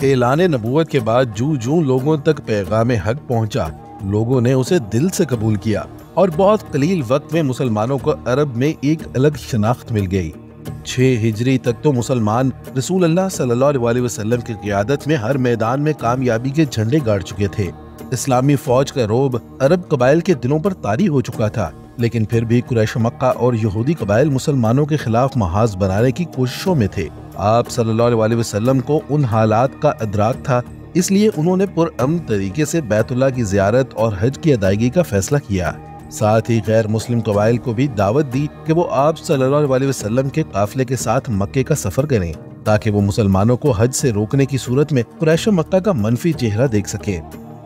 ऐलान नबूवत के बाद जूं जूं लोगों तक पैगाम हक पहुंचा, लोगों ने उसे दिल से कबूल किया और बहुत कलील वक्त में मुसलमानों को अरब में एक अलग शनाख्त मिल गई। 6 हिजरी तक तो मुसलमान रसूल अल्लाह सल्लल्लाहु अलैहि वसल्लम की क़ियादत में हर मैदान में कामयाबी के झंडे गाड़ चुके थे। इस्लामी फौज का रोब अरब कबाइल के दिलों पर तारी हो चुका था, लेकिन फिर भी कुरैश मक्का और यहूदी कबाइल मुसलमानों के खिलाफ महाज बनाने की कोशिशों में थे। आप सल्लल्लाहु अलैहि वसल्लम को उन हालात का अदराक था, इसलिए उन्होंने पुरअमन तरीके से बैतुल्लाह की ज़ियारत और हज की अदायगी का फैसला किया। साथ ही गैर मुस्लिम कबाइल को भी दावत दी कि वो आप सल्लल्लाहु अलैहि वसल्लम के काफिले के साथ मक्के का सफर करें, ताकि वो मुसलमानों को हज से रोकने की सूरत में कुरैश मक्का का मनफी चेहरा देख सके।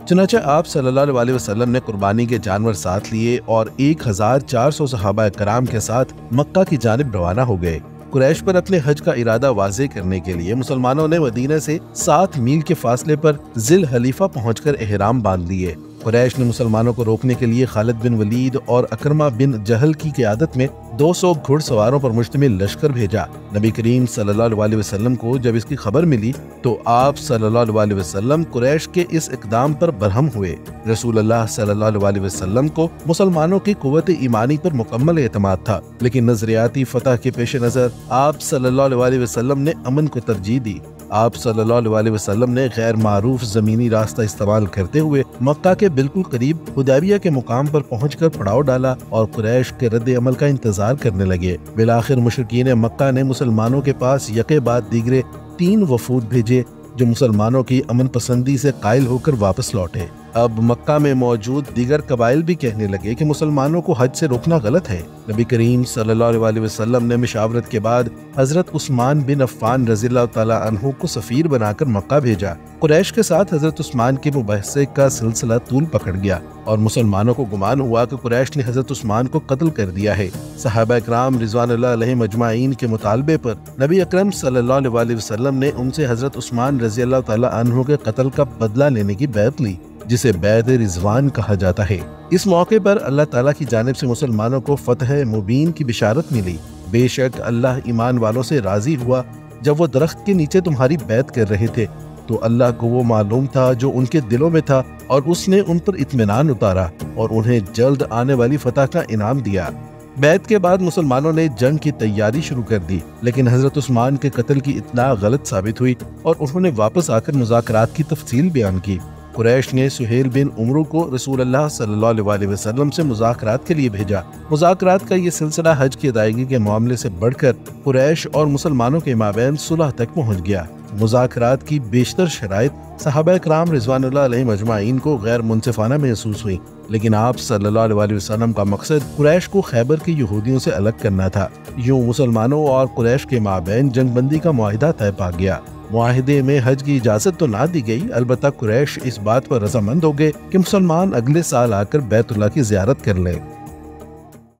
चुनांचे आप सल्लल्लाहु अलैहि वसल्लम ने कुर्बानी के जानवर साथ लिए और 1400 सहाबा कराम के साथ मक्का की जानिब रवाना हो गए। कुरैश पर अपने हज का इरादा वाज़े करने के लिए मुसलमानों ने मदीना से 7 मील के फासले पर जिल हलीफा पहुंचकर एहराम बांध लिए। कुरैश ने मुसलमानों को रोकने के लिए खालिद बिन वलीद और अकरमा बिन जहल की क़ियादत में 200 घुड़सवारों पर मुश्तमिल लश्कर भेजा। नबी करीम सल्लल्लाहु अलैहि वसल्लम को जब इसकी खबर मिली तो आप सल्लल्लाहु अलैहि वसल्लम कुरैश के इस इक़दाम पर बरहम हुए। रसूल अल्लाह सल्लल्लाहु अलैहि वसल्लम को मुसलमानों की कुव्वत ईमानी पर मुकम्मल एतमाद था, लेकिन नजरियाती फतह के पेश नज़र आप सल्लल्लाहु अलैहि वसल्लम ने अमन को तरजीह दी। आप सल्लल्लाहु अलैहि वसल्लम ने गैर मारूफ ज़मीनी रास्ता इस्तेमाल करते हुए मक्का के बिल्कुल करीब हुदैबिया के मुकाम पर पहुंचकर पड़ाव डाला और कुरैश के रद्द अमल का इंतजार करने लगे। बिलाखिर मुशरिकीन मक्का ने मुसलमानों के पास यके बाद दीगरे 3 वफूद भेजे, जो मुसलमानों की अमन पसंदी से कायल होकर वापस लौटे। अब मक्का में मौजूद दीगर कबाइल भी कहने लगे कि मुसलमानों को हज से रोकना गलत है। नबी करीम सल्लल्लाहु अलैहि वसल्लम ने मशावरत के बाद हजरत उस्मान बिन अफ़्फ़ान रज़ियल्लाहु ताला अन्हु को सफ़ीर बनाकर मक्का भेजा। कुरैश के साथ हजरत उस्मान के मुबाहसे का सिलसिला तूल पकड़ गया और मुसलमानों को गुमान हुआ कि कुरैश ने हजरत उस्मान को कत्ल कर दिया है। सहाबा इकराम रिज़वानुल्लाह अलैहिम अजमाइन के मुतालबे पर नबी अकरम सल्लल्लाहु अलैहि वसल्लम ने उनसे हजरत उस्मान रज़ियल्लाहु ताला अन्हु के कत्ल का बदला लेने की बैत ली, जिसे बैत रिजवान कहा जाता है। इस मौके पर अल्लाह ताला की जानिब से मुसलमानों को फतह मुबीन की बिशारत मिली। बेशक अल्लाह ईमान वालों से राजी हुआ। जब वो दरख्त के नीचे तुम्हारी बैत कर रहे थे तो अल्लाह को वो मालूम था जो उनके दिलों में था, और उसने उन पर इत्मीनान उतारा और उन्हें जल्द आने वाली फतह का इनाम दिया। बैत के बाद मुसलमानों ने जंग की तैयारी शुरू कर दी, लेकिन हजरत उस्मान के कत्ल की इत्तला गलत साबित हुई और उन्होंने वापस आकर मुज़ाकरात की तफसील बयान की। कुरैश ने सुहेल बिन उमरू को रसूल अल्लाह सल्लल्लाहु अलैहि वसल्लम से मुज़ाकरात के लिए भेजा। मुज़ाकरात का ये सिलसिला हज की अदायगी के मामले से बढ़कर कुरैश और मुसलमानों के माबैन सुलह तक पहुँच गया। मुज़ाकरात की बेशतर शराइत सहाबा इकराम रिज़वानुल्लाह अलैहिम अजमाइन को गैर मुनसिफाना महसूस हुई, लेकिन आप सल्लल्लाहु अलैहि वसल्लम का मकसद कुरैश को खैबर के यहूदियों से अलग करना था। यूं मुसलमानों और कुरैश के माबैन जंगबंदी का मुआहिदा तय पा गया। मुआहिदे में हज की इजाजत तो ना दी गई, अलबत्ता कुरैश इस बात पर रजामंद हो गए कि मुसलमान अगले साल आकर बैतुल्लाह की ज़ियारत कर लें।